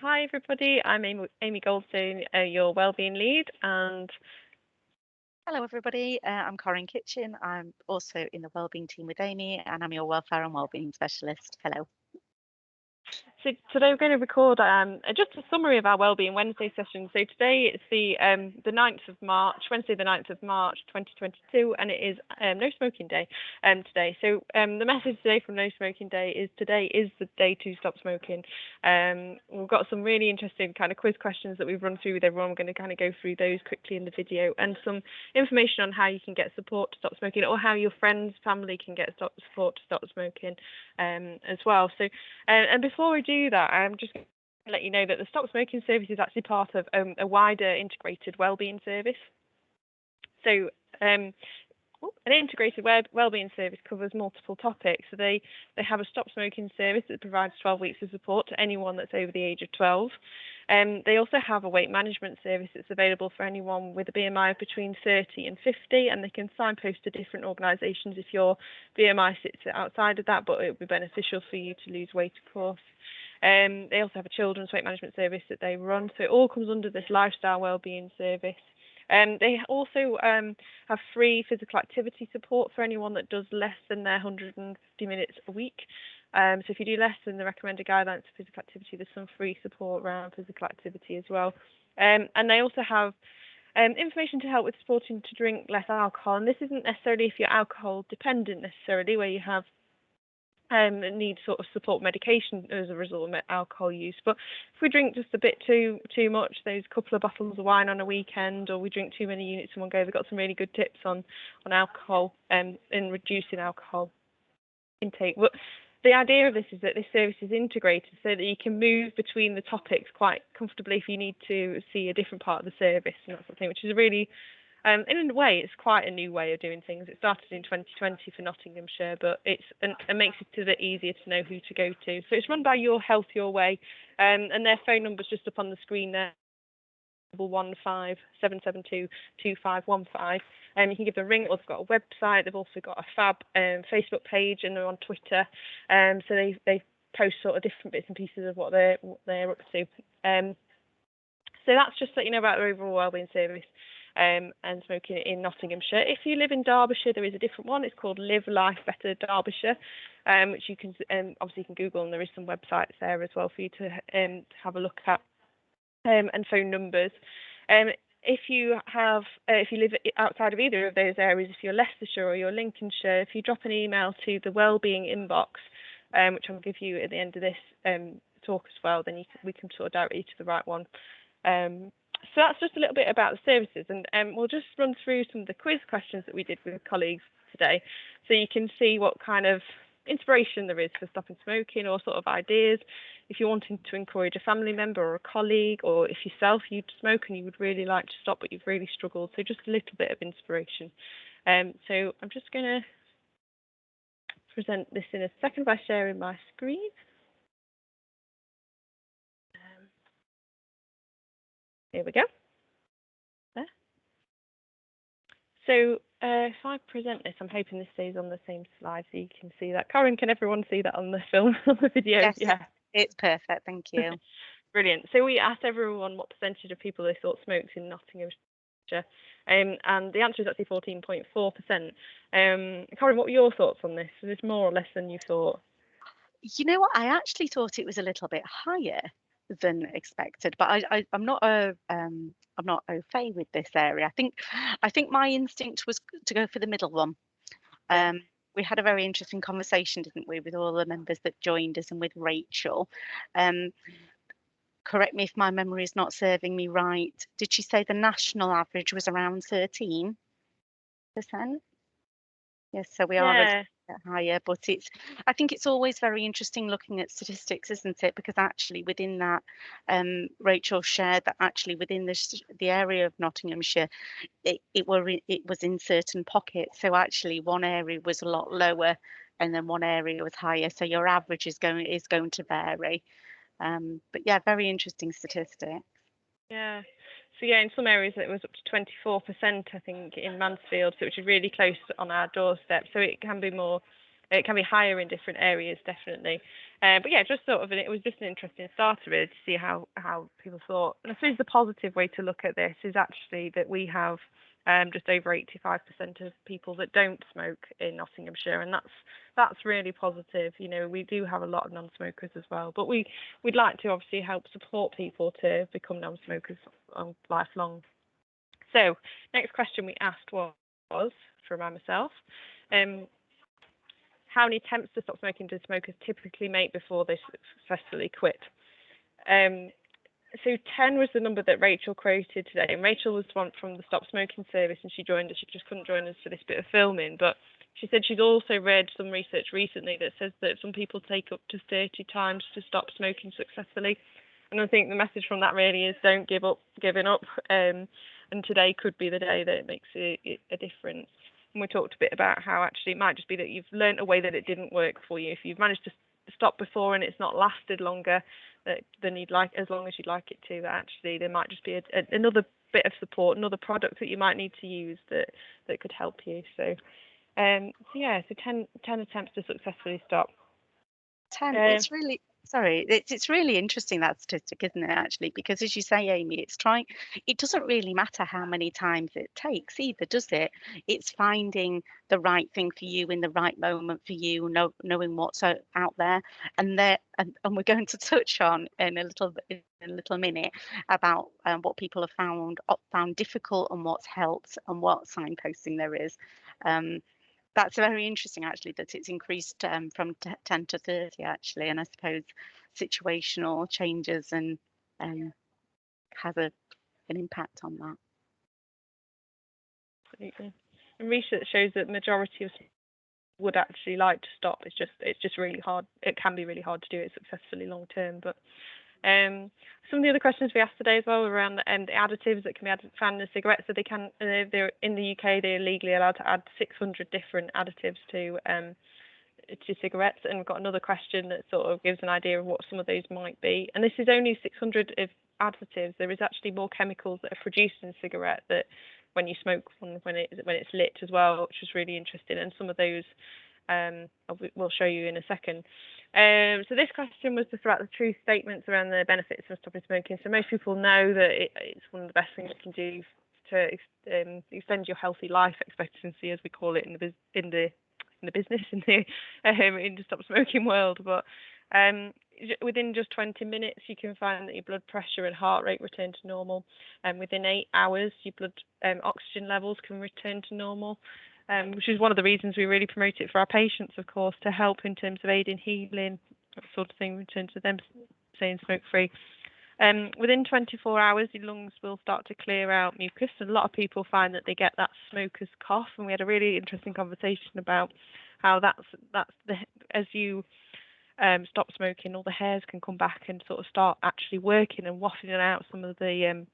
Hi everybody, I'm Amy Goldstone, your Wellbeing lead, and Hello, everybody. I'm Corinne Kitchen. I'm also in the Wellbeing team with Amy, and I'm your Welfare and Wellbeing Specialist. Hello. so today we're going to record just a summary of our Wellbeing Wednesday session. So today it's the 9th of March, Wednesday the 9th of March 2022, and it is No Smoking Day today. So the message today from No Smoking Day is today is the day to stop smoking. We've got some really interesting kind of quiz questions that we've run through with everyone. We're going to kind of go through those quickly in the video, and some information on how you can get support to stop smoking, or how your friends, family can get support to stop smoking as well. So and before we do that, I'm just going to let you know that the Stop Smoking service is actually part of a wider integrated wellbeing service. So an integrated wellbeing service covers multiple topics. So they have a stop smoking service that provides 12 weeks of support to anyone that's over the age of 12. They also have a weight management service that's available for anyone with a BMI of between 30 and 50, and they can signpost to different organisations if your BMI sits outside of that, but it would be beneficial for you to lose weight, of course. They also have a children's weight management service that they run, so it all comes under this lifestyle wellbeing service. They also have free physical activity support for anyone that does less than their 150 minutes a week. So if you do less than the recommended guidelines for physical activity, there's some free support around physical activity as well. And they also have information to help with supporting to drink less alcohol. And this isn't necessarily if you're alcohol dependent necessarily, where you have need sort of support medication as a result of alcohol use. But if we drink just a bit too much, those couple of bottles of wine on a weekend, or we drink too many units in one go, they've got some really good tips on alcohol and reducing alcohol intake. But the idea of this is that this service is integrated so that you can move between the topics quite comfortably if you need to see a different part of the service and that sort of thing, which is a really in a way, it's quite a new way of doing things. It started in 2020 for Nottinghamshire, but it makes it a bit easier to know who to go to. So it's run by Your Health Your Way, and their phone number's just up on the screen there. 1577722515. You can give them a ring, or they've got a website. They've also got a fab Facebook page, and they're on Twitter. So they post sort of different bits and pieces of what they're up to. So that's just to let you know about their overall wellbeing service and smoking in Nottinghamshire. If you live in Derbyshire, there is a different one. It's called Live Life Better Derbyshire, which you can obviously you can Google, and there is some websites there as well for you to have a look at, and phone numbers. If you live outside of either of those areas, if you're Leicestershire or you're Lincolnshire, if you drop an email to the Wellbeing inbox, which I'll give you at the end of this talk as well, then we can sort of direct you to the right one. So that's just a little bit about the services, and we'll just run through some of the quiz questions that we did with colleagues today, so you can see what kind of inspiration there is for stopping smoking, or sort of ideas if you're wanting to encourage a family member or a colleague, or if yourself you smoke and you would really like to stop but you've really struggled. So just a little bit of inspiration. So I'm just going to present this in a second by sharing my screen. Here we go. There. So if I present this, I'm hoping this stays on the same slide so you can see that. Karen, can everyone see that on the film, on the video? Yes, yeah. It's perfect. Thank you. Brilliant. So we asked everyone what percentage of people they thought smoked in Nottinghamshire, and the answer is actually 14.4%. Karen, what were your thoughts on this? Is this more or less than you thought? You know what? I actually thought it was a little bit higher than expected, but I'm not I'm not au fait with this area. I think my instinct was to go for the middle one. Yeah. We had a very interesting conversation, didn't we, with all the members that joined us and with Rachel. Correct me if my memory is not serving me right. Did she say the national average was around 13%? Yes, so we are a little Yeah. bit higher, but I think it's always very interesting looking at statistics, isn't it? Because actually within that, Rachel shared that actually within the area of Nottinghamshire, it was in certain pockets. So actually one area was a lot lower, and then one area was higher. So your average is going to vary. But yeah, very interesting statistic. Yeah. So yeah, in some areas it was up to 24%, I think, in Mansfield, so which is really close on our doorstep. So it can be higher in different areas, definitely. But yeah, just sort of, it was just an interesting starter really to see how people thought. And I suppose the positive way to look at this is actually that we have just over 85% of people that don't smoke in Nottinghamshire, and that's really positive. You know, we do have a lot of non-smokers as well, but we'd like to obviously help support people to become non-smokers lifelong. So next question we asked was, to remind myself, how many attempts to stop smoking do smokers typically make before they successfully quit? So 10 was the number that Rachel quoted today. And Rachel was one from the Stop Smoking service, and she joined us. She just couldn't join us for this bit of filming. But she said she's also read some research recently that says that some people take up to 30 times to stop smoking successfully. And I think the message from that really is don't give up, giving up. And today could be the day that it makes a difference. And we talked a bit about how actually it might just be that you've learned a way that it didn't work for you. If you've managed to stop before and it's not lasted longer than you'd like, as long as you'd like it to, that actually there might just be another bit of support, another product that you might need to use that could help you. So, so 10 attempts to successfully stop. 10. It's really it's really interesting, that statistic, isn't it, actually? Because as you say, Amy, it doesn't really matter how many times it takes either, does it? It's finding the right thing for you in the right moment for you, knowing what's out there. And we're going to touch on in a little minute about what people have found difficult and what's helped and what signposting there is. That's very interesting, actually, that it's increased from 10 to 30, actually. And I suppose situational changes and has an impact on that. Absolutely. And research shows that the majority of would actually like to stop. It's just really hard. It can be really hard to do it successfully long term. But some of the other questions we asked today as well were around the additives that can be found in cigarettes. So they're in the UK, they're legally allowed to add 600 different additives to cigarettes. And we've got another question that sort of gives an idea of what some of those might be. And this is only 600 of additives. There is actually more chemicals that are produced in cigarette that when you smoke one, when it's lit as well, which is really interesting. And some of those we'll show you in a second. So this question was just about the true statements around the benefits of stopping smoking. So most people know that it's one of the best things you can do to extend your healthy life expectancy, as we call it in the business, in the stop smoking world. But within just 20 minutes, you can find that your blood pressure and heart rate return to normal, and within 8 hours, your blood oxygen levels can return to normal. Which is one of the reasons we really promote it for our patients, of course, to help in terms of aiding healing, that sort of thing, in terms of them staying smoke-free. Within 24 hours, your lungs will start to clear out mucus, and a lot of people find that they get that smoker's cough. And we had a really interesting conversation about how as you stop smoking, all the hairs can come back and sort of start actually working and wafting out some of the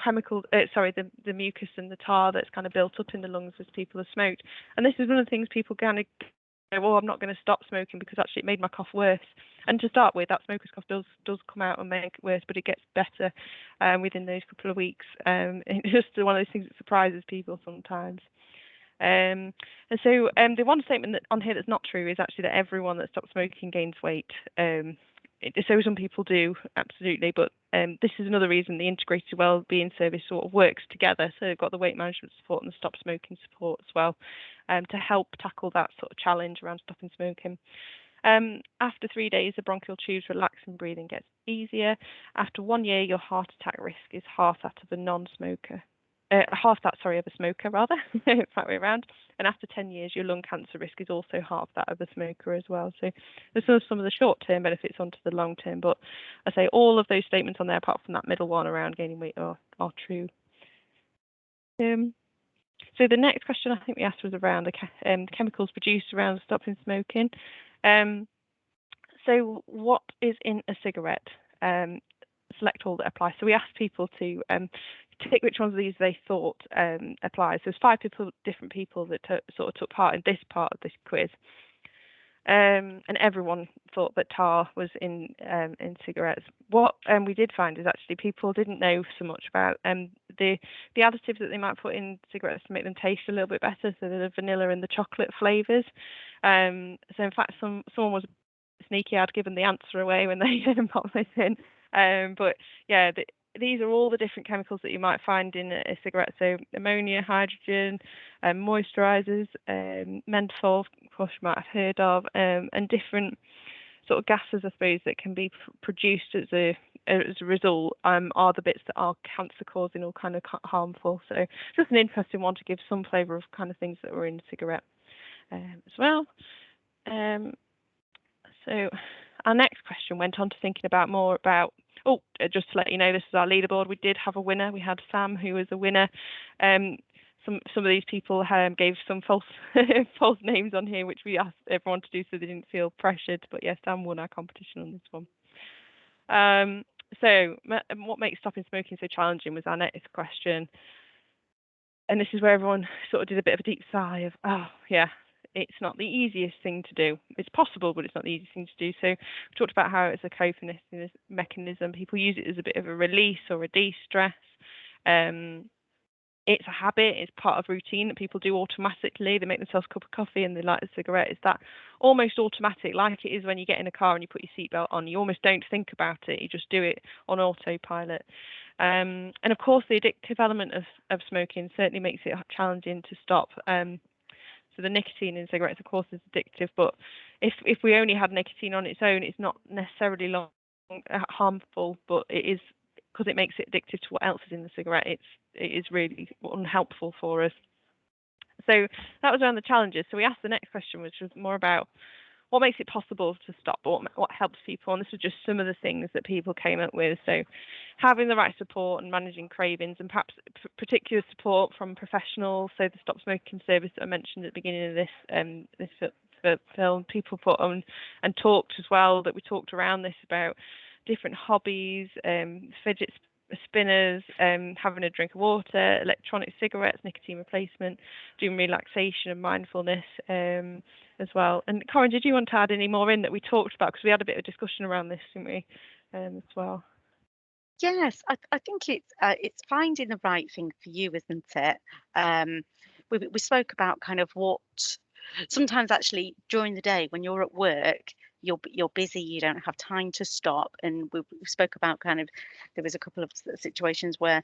chemical, the mucus and the tar that's kind of built up in the lungs as people have smoked. And this is one of the things people kind of go, well, I'm not going to stop smoking because actually it made my cough worse. And to start with, that smoker's cough does come out and make it worse, but it gets better within those couple of weeks. It's just one of those things that surprises people sometimes. And so the one statement on here that's not true is actually that everyone that stops smoking gains weight. So some people do, absolutely, but this is another reason the integrated wellbeing service sort of works together. So they've got the weight management support and the stop smoking support as well, to help tackle that sort of challenge around stopping smoking. After 3 days, the bronchial tubes relax and breathing gets easier. After 1 year, your heart attack risk is half that of a non-smoker. Of a smoker rather, it's that way around. And after 10 years, your lung cancer risk is also half that of a smoker as well. So there's some of the short-term benefits onto the long-term, but I say all of those statements on there, apart from that middle one around gaining weight, are true. So the next question I think we asked was around the chemicals produced around stopping smoking. So what is in a cigarette? Select all that apply. So we asked people to tick which ones of these they thought applies. So there's 5 different people that sort of took part in this part of this quiz. And everyone thought that tar was in cigarettes. What we did find is actually people didn't know so much about the additives that they might put in cigarettes to make them taste a little bit better. So the vanilla and the chocolate flavors. So in fact, someone was sneaky. I'd given the answer away when they popped this in. But yeah, these are all the different chemicals that you might find in a cigarette. So ammonia, hydrogen, moisturizers, menthol, of course you might have heard of, and different sort of gases, I suppose, that can be produced as a result, are the bits that are cancer causing or kind of harmful. So just an interesting one to give some flavour of kind of things that were in a cigarette as well. So our next question went on to thinking about more about, just to let you know, this is our leaderboard. We did have a winner. We had Sam, who was a winner. Some of these people gave some false false names on here, which we asked everyone to do so they didn't feel pressured. But yes, Sam won our competition on this one. So what makes stopping smoking so challenging was our next question. And this is where everyone sort of did a bit of a deep sigh of, oh, yeah, it's not the easiest thing to do. It's possible, but it's not the easiest thing to do. So we talked about how it's a coping mechanism. People use it as a bit of a release or a de-stress. It's a habit. It's part of routine that people do automatically. They make themselves a cup of coffee and they light a cigarette. It's that almost automatic, like it is when you get in a car and you put your seatbelt on. You almost don't think about it. You just do it on autopilot. And of course, the addictive element of smoking certainly makes it challenging to stop. So the nicotine in cigarettes, of course, is addictive. But if we only had nicotine on its own, it's not necessarily harmful, but it is, because it makes it addictive to what else is in the cigarette. It is really unhelpful for us. So that was around the challenges. So we asked the next question, which was more about what makes it possible to stop, what helps people. And this was just some of the things that people came up with. So having the right support and managing cravings, and perhaps particular support from professionals. So the Stop Smoking service that I mentioned at the beginning of this film, people put on and talked as well, that we talked around this about different hobbies, fidget spinners, having a drink of water, electronic cigarettes, nicotine replacement, doing relaxation and mindfulness as well. And Corinne, did you want to add any more in that we talked about? Because we had a bit of discussion around this, didn't we, as well? Yes, I think it's finding the right thing for you, isn't it? We spoke about kind of what sometimes actually during the day when you're at work, you're busy, you don't have time to stop, and we spoke about kind of there was a couple of situations where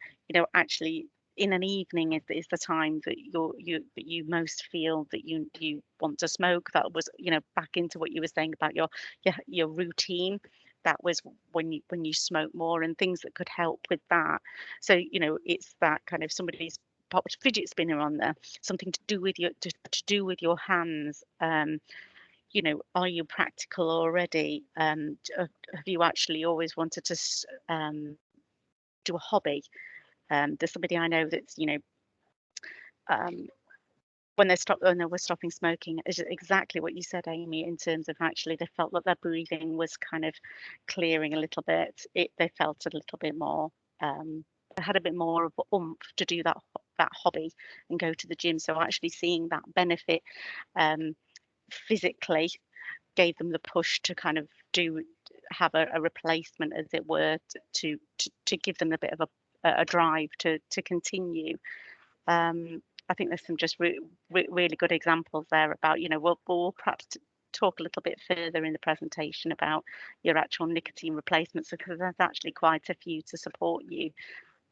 actually in an evening is the time that you most feel that you want to smoke. That was back into what you were saying about your routine. That was when you smoke more and things that could help with that. So it's that kind of somebody's popped a fidget spinner on there, something to do with to do with your hands. Are you practical already? Have you actually always wanted to do a hobby? There's somebody I know that's um, when they were stopping smoking, is exactly what you said, Amy, in terms of actually they felt that their breathing was kind of clearing a little bit. They felt a little bit more. They had a bit more of oomph to do that hobby and go to the gym. So actually seeing that benefit physically gave them the push to kind of have a replacement, as it were, to give them a bit of a drive to continue. I think there's some just really good examples there about, we'll perhaps talk a little bit further in the presentation about your actual nicotine replacements, because there's actually quite a few to support you,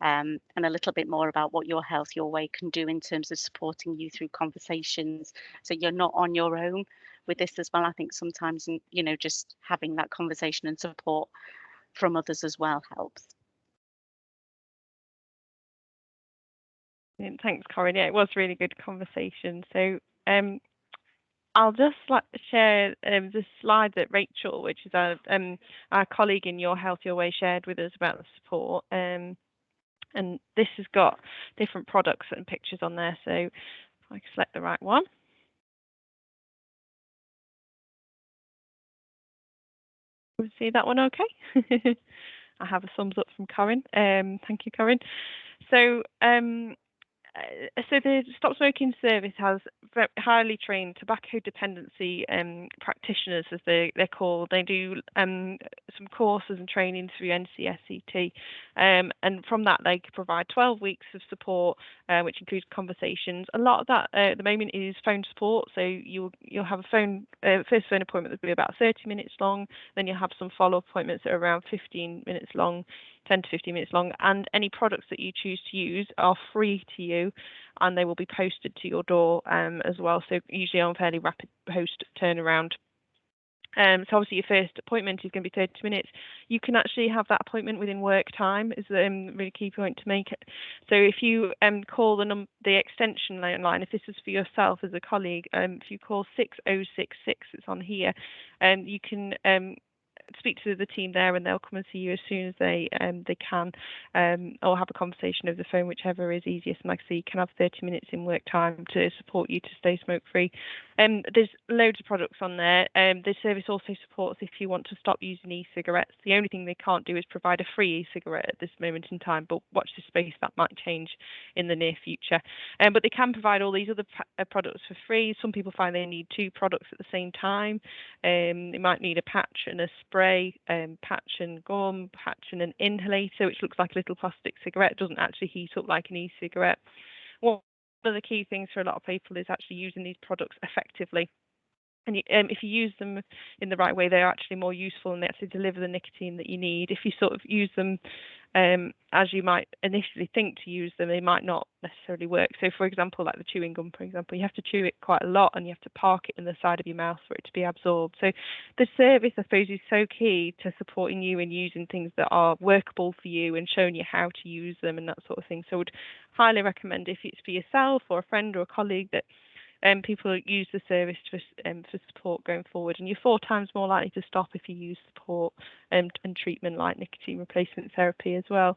and a little bit more about what Your Health Your Way can do in terms of supporting you through conversations, so you're not on your own with this as well. I think sometimes, just having that conversation and support from others as well helps. Thanks, Corinne. Yeah, it was really good conversation. So I'll just share the slide that Rachel, which is our colleague in Your Health Your Way, shared with us about the support. And this has got different products and pictures on there. So if I can select the right one. See that one okay? I have a thumbs up from Corinne. Thank you, Corinne. So So the Stop Smoking Service has highly trained tobacco dependency practitioners, as they're called. They do some courses and training through NCSCT, and from that they provide 12 weeks of support, which includes conversations. A lot of that at the moment is phone support. So you'll have a first phone appointment that will be about 30 minutes long. Then you'll have some follow-up appointments that are around 15 minutes long. 10 to 15 minutes long, and any products that you choose to use are free to you, and they will be posted to your door as well, so usually on fairly rapid post turnaround. So obviously your first appointment is going to be 30 minutes. You can actually have that appointment within work time, is a really key point to make it. So if you call the extension line, if this is for yourself as a colleague, if you call 6066, it's on here, you can speak to the team there, and they'll come and see you as soon as they can, or have a conversation over the phone, whichever is easiest. And like I say, you can have 30 minutes in work time to support you to stay smoke free. There's loads of products on there. The service also supports if you want to stop using e-cigarettes. The only thing they can't do is provide a free e-cigarette at this moment in time, but watch this space, that might change in the near future. But they can provide all these other products for free. Some people find they need 2 products at the same time. They might need a patch and a spray, patch and gum, patch and an inhalator, which looks like a little plastic cigarette. It doesn't actually heat up like an e-cigarette. One of the key things for a lot of people is actually using these products effectively. And if you use them in the right way, they're actually more useful, and they actually deliver the nicotine that you need. If you sort of use them as you might initially think to use them, they might not necessarily work. So, for example, like the chewing gum, for example, you have to chew it quite a lot, and you have to park it in the side of your mouth for it to be absorbed. So the service, I suppose, is so key to supporting you and using things that are workable for you and showing you how to use them and that sort of thing. So I would highly recommend, if it's for yourself or a friend or a colleague, that people use the service for support going forward, and you're 4 times more likely to stop if you use support and treatment like nicotine replacement therapy as well.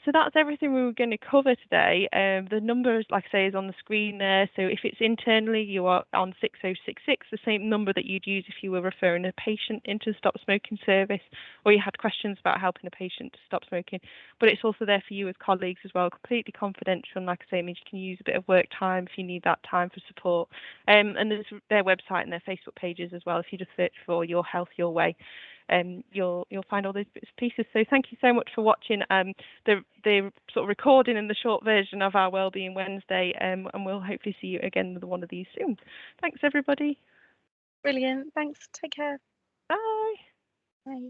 So that's everything we were going to cover today. The number, like I say, is on the screen there. So if it's internally, you are on 6066, the same number that you'd use if you were referring a patient into the Stop Smoking service, or you had questions about helping a patient to stop smoking. But it's also there for you as colleagues as well, completely confidential. And like I say, it means you can use a bit of work time if you need that time for support. And there's their website and their Facebook pages as well. If you just search for Your Health Your Way, you'll find all those bits and pieces. So thank you so much for watching the sort of recording and the short version of our Wellbeing Wednesday, and we'll hopefully see you again with one of these soon. Thanks everybody. Brilliant. Thanks. Take care. Bye. Bye.